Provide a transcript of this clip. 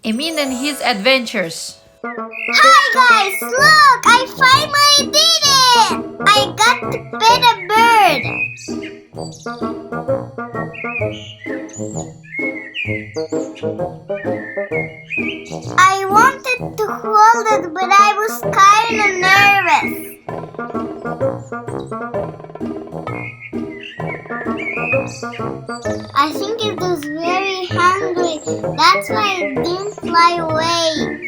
Emin and his adventures. Hi guys, look! I finally did it! I got to pet a bird. I wanted to hold it, but I was kind of nervous. I think it was very hungry. That's why it didn't fly away.